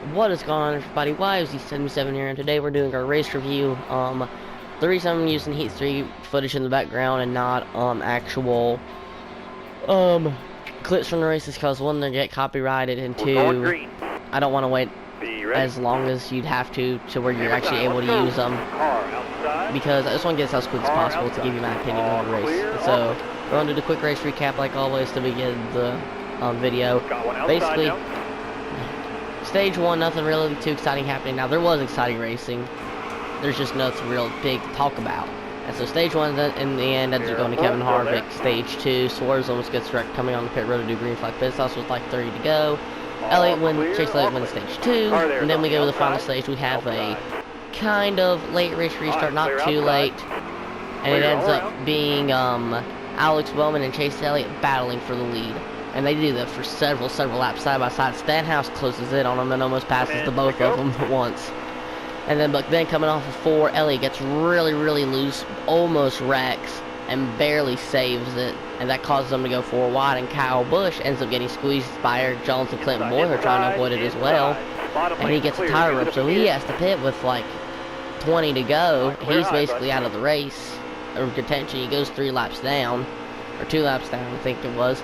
What is going on, everybody? YZ77 here, and today we're doing our race review. The reason I'm using Heat 3 footage in the background and not actual clips from the race is because one, they get copyrighted, and two, I don't want to wait as long as you'd have to where you're actually able to use them, because I just want to get this as quick as possible to give you my opinion on the race. So we're going to do the quick race recap like always to begin the video. Basically, Stage 1, nothing really too exciting happening. Now, there was exciting racing. There's just nothing real big to talk about. And so Stage 1, in the end, ends up going to Kevin Harvick. Stage 2, Suarez almost gets wrecked coming on the pit road to do green flag pit stops with like 30 to go. Chase Elliott wins Stage 2. And then we go to the final stage. We have a kind of late race restart, not too late. And it ends up being Alex Bowman and Chase Elliott battling for the lead. And they do that for several laps side by side. Stenhouse closes in on them and almost passes the both of them at once. And then, but then coming off of 4, Elliott gets really loose, almost wrecks, and barely saves it. And that causes them to go 4 wide. And Kyle Busch ends up getting squeezed by Eric Jones and Clinton Boyer trying to avoid it as well. And he gets a tire rip, so he has to pit with like 20 to go. He's basically out of the race, or contention. He goes 3 laps down, or 2 laps down, I think it was.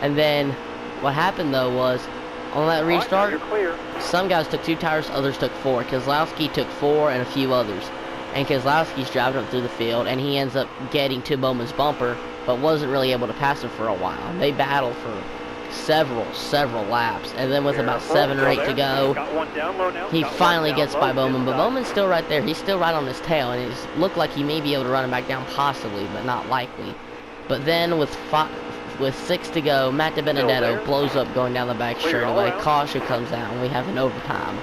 And then, what happened though was, on that restart, some guys took 2 tires, others took 4. Keselowski took 4 and a few others. And Keselowski's driving up through the field, and he ends up getting to Bowman's bumper, but wasn't really able to pass him for a while. They battled for several laps, and then with about 7 or 8 to go, he finally gets by Bowman, but Bowman's still right there. He's still right on his tail, and it looked like he may be able to run him back down, possibly, but not likely. But then with 6 to go, Matt DiBenedetto blows up going down the back straightaway. Caution comes out, and we have an overtime.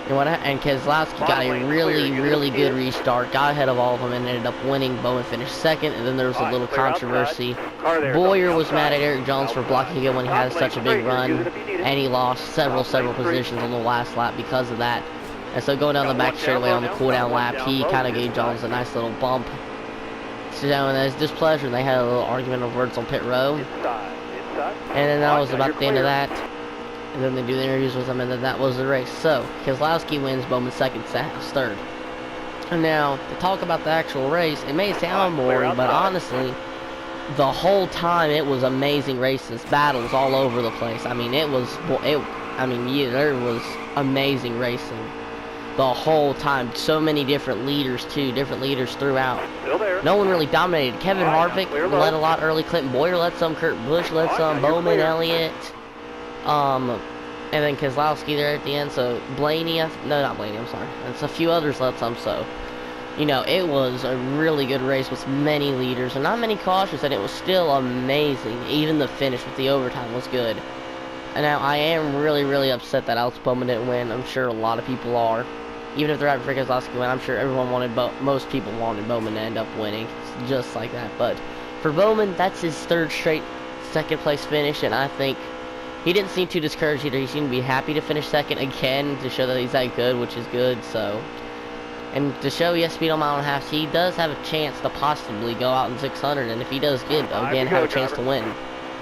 And Keselowski got a really good restart, got ahead of all of them, and ended up winning. Bowman finished 2nd, and then there was a little controversy. Boyer was mad at Eric Jones for blocking him when he had such a big run, and he lost several positions on the last lap because of that. And so going down the back straightaway on the cooldown lap, he kind of gave Jones a nice little bump. Showing his displeasure, and they had a little argument of words on pit road. And then that was about the end of that. And then they do the interviews with him, and then that was the race. So, Keselowski wins, Bowman 2nd, Stenhouse 3rd. And now, to talk about the actual race, it may sound boring, but honestly, the whole time it was amazing races, battles all over the place. I mean, there was amazing racing the whole time. So many different leaders too, throughout. No one really dominated. Kevin Harvick led a lot early. Clinton Boyer led some. Kurt Busch led some. Bowman, Elliott, and then Keselowski there at the end. So Blaney, no, not Blaney. I'm sorry. And a few others led some. So, you know, it was a really good race with many leaders and not many cautions, and it was still amazing. Even the finish with the overtime was good. And now I am really upset that Alex Bowman didn't win. I'm sure a lot of people are. Even if they're happy for Keselowski to win, I'm sure everyone wanted most people wanted Bowman to end up winning, just like that. But for Bowman, that's his 3rd straight 2nd place finish, and I think he didn't seem too discouraged either. He seemed to be happy to finish 2nd again to show that he's that good, which is good. So, and to show he has speed on mile and a half, he does have a chance to possibly go out in 600, and if he does good, again, have a chance to win.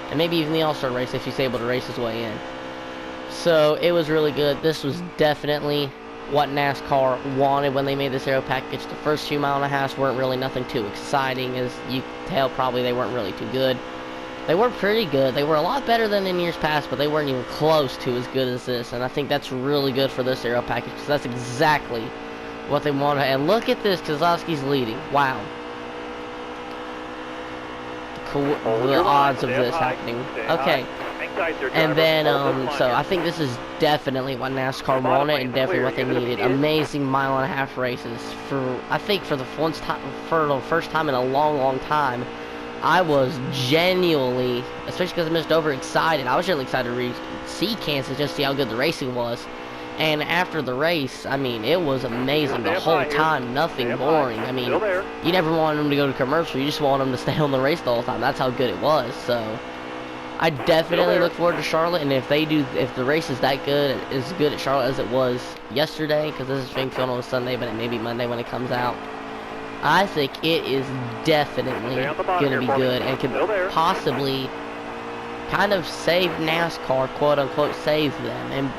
And maybe even the All-Star race if he's able to race his way in. So, it was really good. This was definitely what NASCAR wanted when they made this aero package. The first few mile and a halves weren't really nothing too exciting. As you can tell, probably they weren't really too good. They were pretty good. They were a lot better than in years past, but they weren't even close to as good as this. And I think that's really good for this aero package, because that's exactly what they wanted. And look at this, Keselowski's leading. Wow. The odds of this happening. Okay. And then, so I think this is definitely what NASCAR wanted and definitely what they needed. Amazing mile and a half races. I think for the first time in a long time, I was genuinely, especially because I missed overexcited, I was really excited to see Kansas, just see how good the racing was. And after the race, I mean, it was amazing the whole time, nothing boring. I mean, you never wanted them to go to commercial, you just wanted them to stay on the race the whole time. That's how good it was. So I definitely look forward to Charlotte, and if the race is that good, as good at Charlotte as it was yesterday, because this is being filmed on a Sunday, but it may be Monday when it comes out, I think it is definitely going to be good, and could possibly kind of save NASCAR, quote unquote, save them, and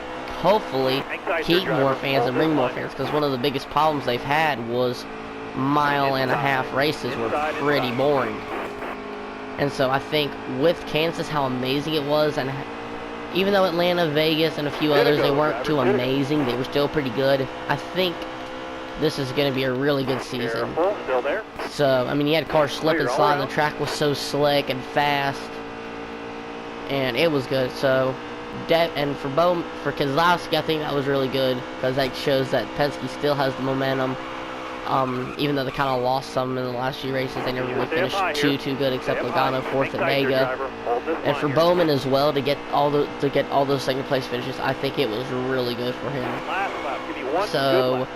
hopefully keep more fans and bring more fans, because one of the biggest problems they've had was mile-and-a-half races were pretty boring. And so I think with Kansas, how amazing it was, and even though Atlanta, Vegas, and a few others, they weren't too amazing, they were still pretty good. I think this is going to be a really good season. So, I mean, you had cars slip and slide, the track was so slick and fast, and it was good. So, and for Keselowski, I think that was really good, because that shows that Penske still has the momentum. Even though they kind of lost some in the last few races, they never really finished too good, except Logano, 4th at Vega. And for Bowman as well, to get all those second place finishes, I think it was really good for him. So,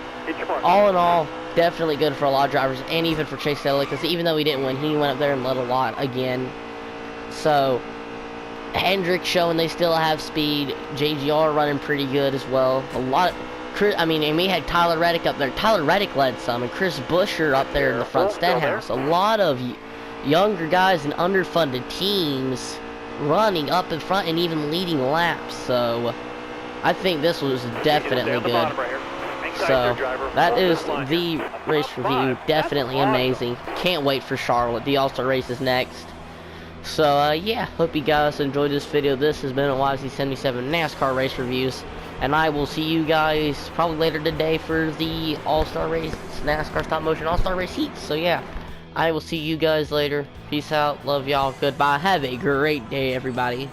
all in all, definitely good for a lot of drivers, and even for Chase Elliott, because even though he didn't win, he went up there and led a lot again. So, Hendrick showing they still have speed, JGR running pretty good as well. And we had Tyler Reddick up there. Tyler Reddick led some, and Chris Buescher up there in the front Stenhouse. A lot of younger guys and underfunded teams running up in front and even leading laps. So I think this was definitely good. So that is the race review. Definitely amazing. Can't wait for Charlotte. The All-Star race is next. So yeah, hope you guys enjoyed this video. This has been a YZ77 NASCAR race reviews. And I will see you guys probably later today for the All-Star Race, NASCAR Stop Motion All-Star Race Heats. So yeah, I will see you guys later. Peace out. Love y'all. Goodbye. Have a great day, everybody.